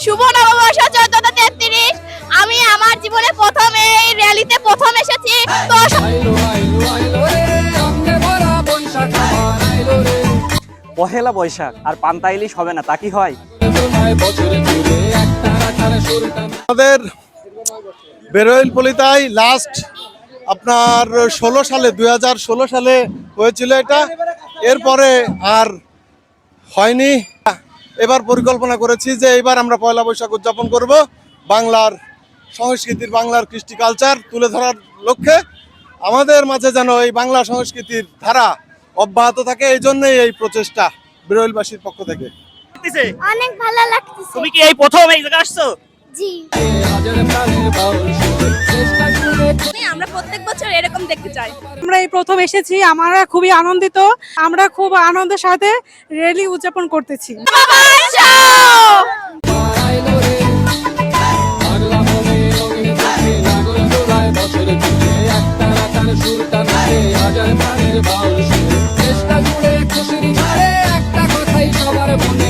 শুভ নববর্ষ 1433। আমি আমার জীবনে প্রথম এই র্যালিতে প্রথম এসেছি। তো পহেলা বৈশাখ আর পান্তা ইলিশ হবে না তা কি হয়? আমাদের বেরোইল পলিতায় লাস্ট আপনার 2016 সালে হয়েছিল এটা, এরপরে আর হয়নি। এবার পরিকল্পনা করেছি যে এবার আমরা পয়লা বৈশাখ উদযাপন করব বাংলার সংস্কৃতির, বাংলার কৃষ্টি কালচার তুলে ধরার লক্ষ্যে। আমাদের মাঝে যেন এই বাংলা সংস্কৃতির ধারা অব্যাহত থাকে, এই জন্যই এই প্রচেষ্টা বেরোইলবাসীর পক্ষ থেকে। অনেক ভালো লাগতেছে। তুমি কি এই প্রথম এই জায়গায় আসছো? জি, আমরা প্রত্যেক বছর এরকম দেখতে চাই। আমরা এই প্রথম এসেছি, আমরা খুবই আনন্দিত। আমরা খুব আনন্দের সাথে র্যালি উদযাপন করতেছি। চেষ্টা জুড়ে খুশির ধারে একটা কথাই সবার মনে